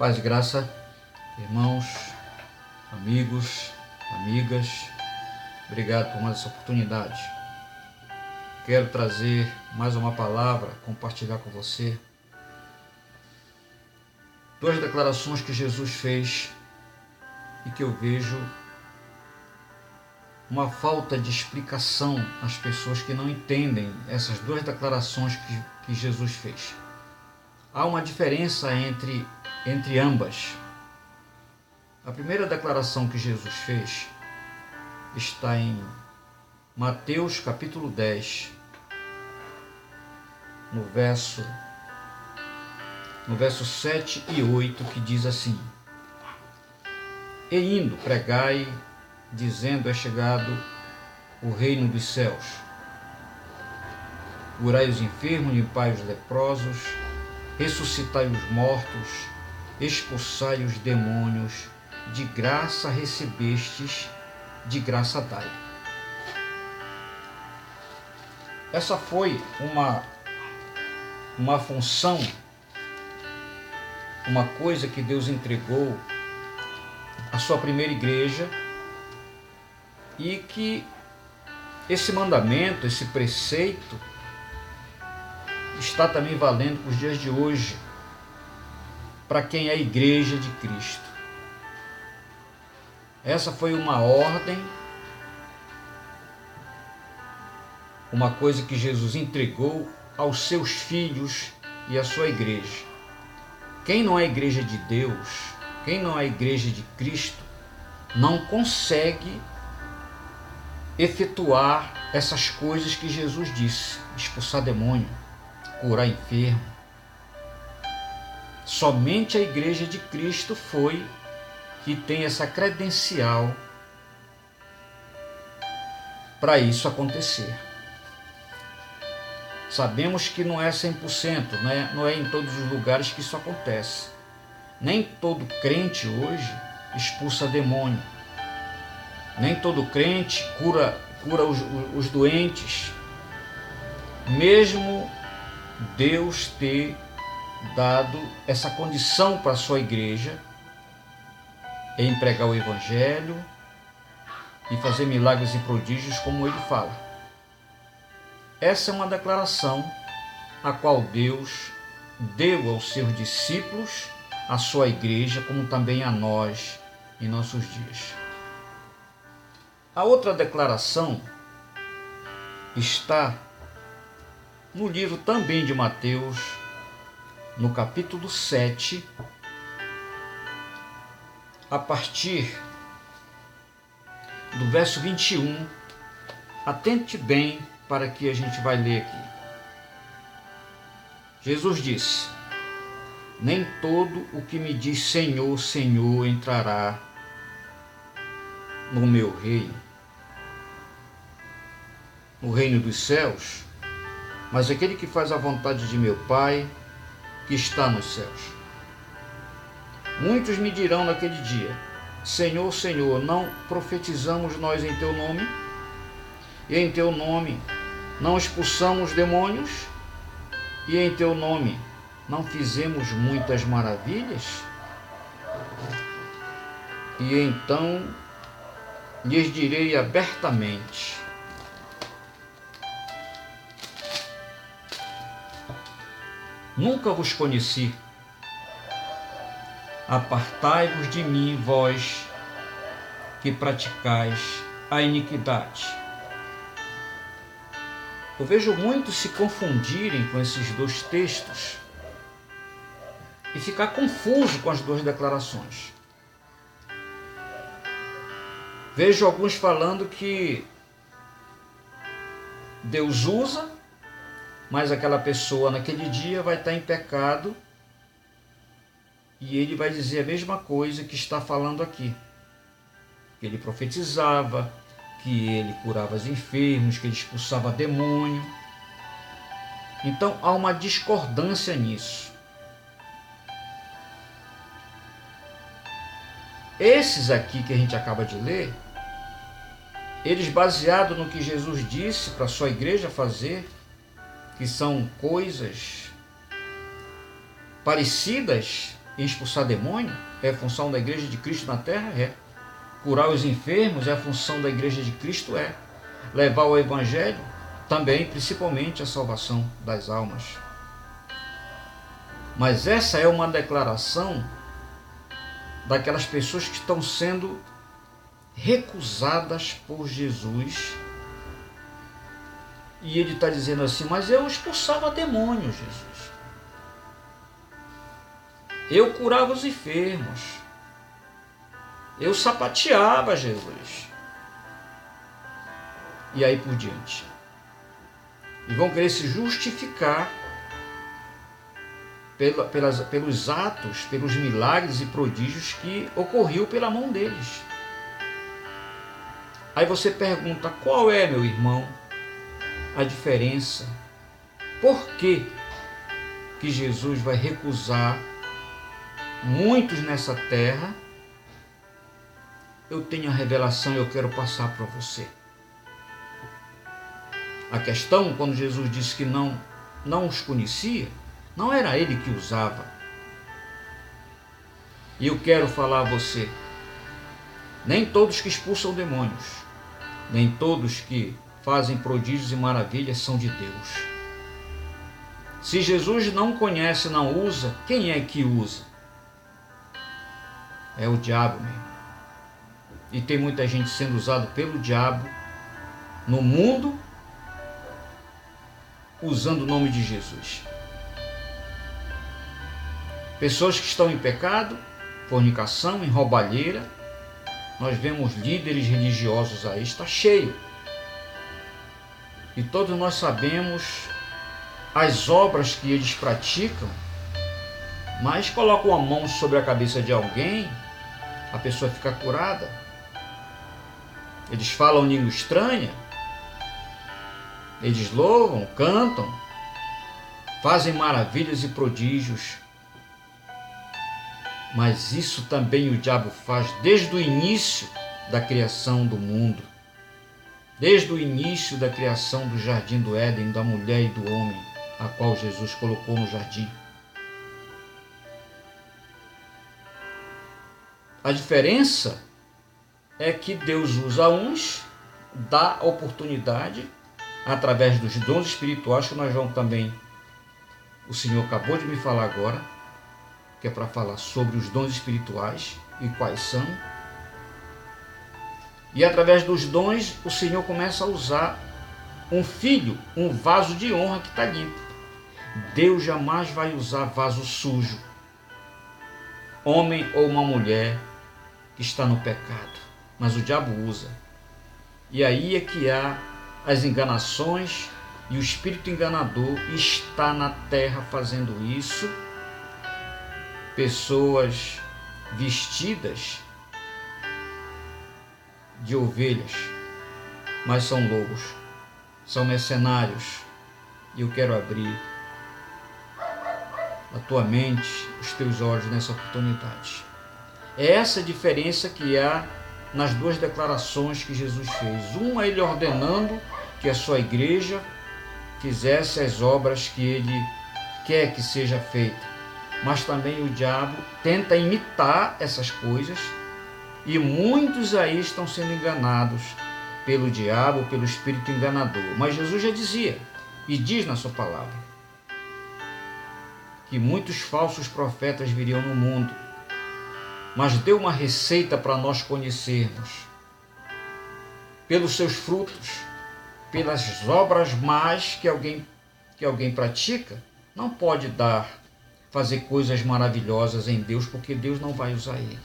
Paz e graça, irmãos, amigos, amigas, obrigado por mais essa oportunidade. Quero trazer mais uma palavra, compartilhar com você duas declarações que Jesus fez e que eu vejo uma falta de explicação às pessoas que não entendem essas duas declarações que Jesus fez. Há uma diferença entre ambas. A primeira declaração que Jesus fez está em Mateus capítulo 10, no verso 7 e 8, que diz assim: E indo, pregai, dizendo, é chegado o reino dos céus. Curai os enfermos, limpai os leprosos, ressuscitai os mortos, expulsai os demônios, de graça recebestes, de graça dai. Essa foi uma função, uma coisa que Deus entregou à sua primeira igreja, e que esse mandamento, esse preceito, está também valendo para os dias de hoje, para quem é a igreja de Cristo. Essa foi uma ordem, uma coisa que Jesus entregou aos seus filhos e à sua igreja. Quem não é igreja de Deus, quem não é igreja de Cristo, não consegue efetuar essas coisas que Jesus disse: expulsar demônio, curar enfermo. Somente a igreja de Cristo foi que tem essa credencial para isso acontecer. Sabemos que não é 100%, não é em todos os lugares que isso acontece. Nem todo crente hoje expulsa demônio. Nem todo crente cura os doentes. Mesmo Deus ter dado essa condição para a sua igreja, em pregar o evangelho e fazer milagres e prodígios, como ele fala. Essa é uma declaração a qual Deus deu aos seus discípulos, à sua igreja, como também a nós em nossos dias. A outra declaração está no livro também de Mateus, no capítulo 7, a partir do verso 21. Atente bem para que a gente vai ler aqui. Jesus disse: Nem todo o que me diz Senhor, Senhor entrará no meu reino, no reino dos céus, mas aquele que faz a vontade de meu Pai que está nos céus. Muitos me dirão naquele dia: Senhor, Senhor, não profetizamos nós em teu nome? E em teu nome não expulsamos demônios? E em teu nome não fizemos muitas maravilhas? E então lhes direi abertamente: Nunca vos conheci. Apartai-vos de mim, vós que praticais a iniquidade. Eu vejo muitos se confundirem com esses dois textos e ficar confuso com as duas declarações. Vejo alguns falando que Deus usa, mas aquela pessoa naquele dia vai estar em pecado, e ele vai dizer a mesma coisa que está falando aqui. Que ele profetizava, que ele curava os enfermos, que ele expulsava demônio. Então há uma discordância nisso. Esses aqui que a gente acaba de ler, eles baseados no que Jesus disse para a sua igreja fazer, que são coisas parecidas e expulsar demônio? É a função da igreja de Cristo na terra? É. Curar os enfermos é a função da igreja de Cristo? É. Levar o evangelho? Também, principalmente a salvação das almas. Mas essa é uma declaração daquelas pessoas que estão sendo recusadas por Jesus. E ele está dizendo assim: mas eu expulsava demônios, Jesus. Eu curava os enfermos. Eu sapateava, Jesus. E aí por diante. E vão querer se justificar pelos atos, pelos milagres e prodígios que ocorriam pela mão deles. Aí você pergunta: qual é, meu irmão, a diferença? Por que Jesus vai recusar muitos nessa terra? Eu tenho a revelação e eu quero passar para você. A questão, quando Jesus disse que não os conhecia, não era ele que usava. E eu quero falar a você: nem todos que expulsam demônios, nem todos que fazem prodígios e maravilhas são de Deus. Se Jesus não conhece, não usa, quem é que usa? É o diabo mesmo. E tem muita gente sendo usado pelo diabo no mundo, usando o nome de Jesus. Pessoas que estão em pecado, fornicação, em roubalheira. Nós vemos líderes religiosos aí, está cheio. E todos nós sabemos as obras que eles praticam, mas colocam a mão sobre a cabeça de alguém, a pessoa fica curada. Eles falam língua estranha, eles louvam, cantam, fazem maravilhas e prodígios. Mas isso também o diabo faz desde o início da criação do mundo. Desde o início da criação do jardim do Éden, da mulher e do homem, a qual Jesus colocou no jardim. A diferença é que Deus usa uns, dá oportunidade, através dos dons espirituais, que nós vamos também, o Senhor acabou de me falar agora, que é para falar sobre os dons espirituais e quais são. E através dos dons, o Senhor começa a usar um filho, um vaso de honra que está limpo. Deus jamais vai usar vaso sujo, homem ou uma mulher que está no pecado, mas o diabo usa. E aí é que há as enganações, e o espírito enganador está na terra fazendo isso. Pessoas vestidas de ovelhas, mas são lobos, são mercenários. E eu quero abrir a tua mente, os teus olhos nessa oportunidade. É essa diferença que há nas duas declarações que Jesus fez. Uma, ele ordenando que a sua igreja fizesse as obras que ele quer que seja feita. Mas também o diabo tenta imitar essas coisas, e muitos aí estão sendo enganados pelo diabo, pelo espírito enganador. Mas Jesus já dizia, e diz na sua palavra, que muitos falsos profetas viriam no mundo, mas deu uma receita para nós conhecermos. Pelos seus frutos, pelas obras más que alguém pratica, não pode fazer coisas maravilhosas em Deus, porque Deus não vai usar ele.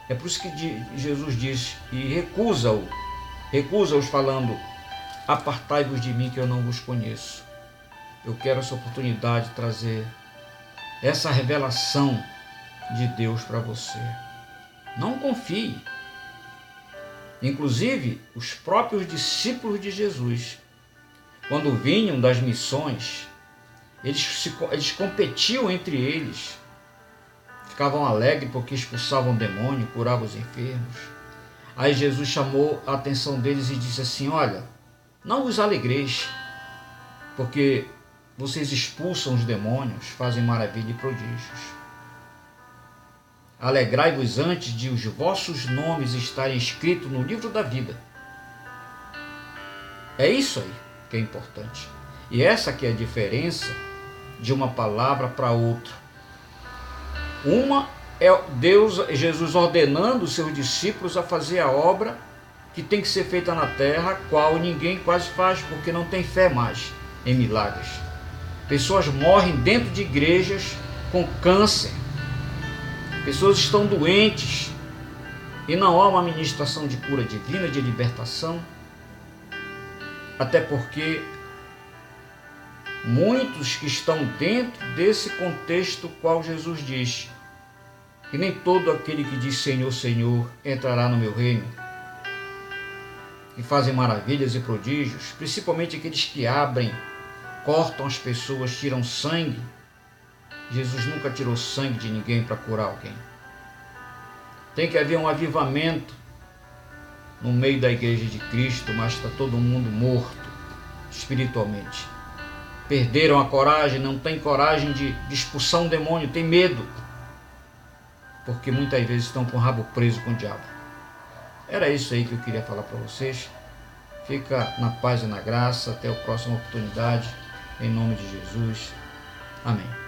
É por isso que Jesus diz e recusa-os falando: apartai-vos de mim que eu não vos conheço. Eu quero essa oportunidade de trazer essa revelação de Deus para você. Não confie. Inclusive, os próprios discípulos de Jesus, quando vinham das missões, eles competiam entre eles. Ficavam alegres porque expulsavam demônio, curavam os enfermos. Aí Jesus chamou a atenção deles e disse assim: olha, não vos alegreis, porque vocês expulsam os demônios, fazem maravilha e prodígios. Alegrai-vos antes de os vossos nomes estarem escritos no livro da vida. É isso aí que é importante. E essa que é a diferença de uma palavra para outra. Uma é Jesus ordenando os seus discípulos a fazer a obra que tem que ser feita na terra, a qual ninguém quase faz, porque não tem fé mais em milagres. Pessoas morrem dentro de igrejas com câncer. Pessoas estão doentes e não há uma ministração de cura divina, de libertação. Até porque muitos que estão dentro desse contexto qual Jesus diz que nem todo aquele que diz Senhor, Senhor entrará no meu reino, que fazem maravilhas e prodígios, principalmente aqueles que abrem, cortam as pessoas, tiram sangue. Jesus nunca tirou sangue de ninguém para curar alguém. Tem que haver um avivamento no meio da igreja de Cristo, mas está todo mundo morto espiritualmente. Perderam a coragem, não tem coragem de expulsar um demônio, tem medo, porque muitas vezes estão com o rabo preso com o diabo. Era isso aí que eu queria falar para vocês. Fica na paz e na graça. Até a próxima oportunidade. Em nome de Jesus. Amém.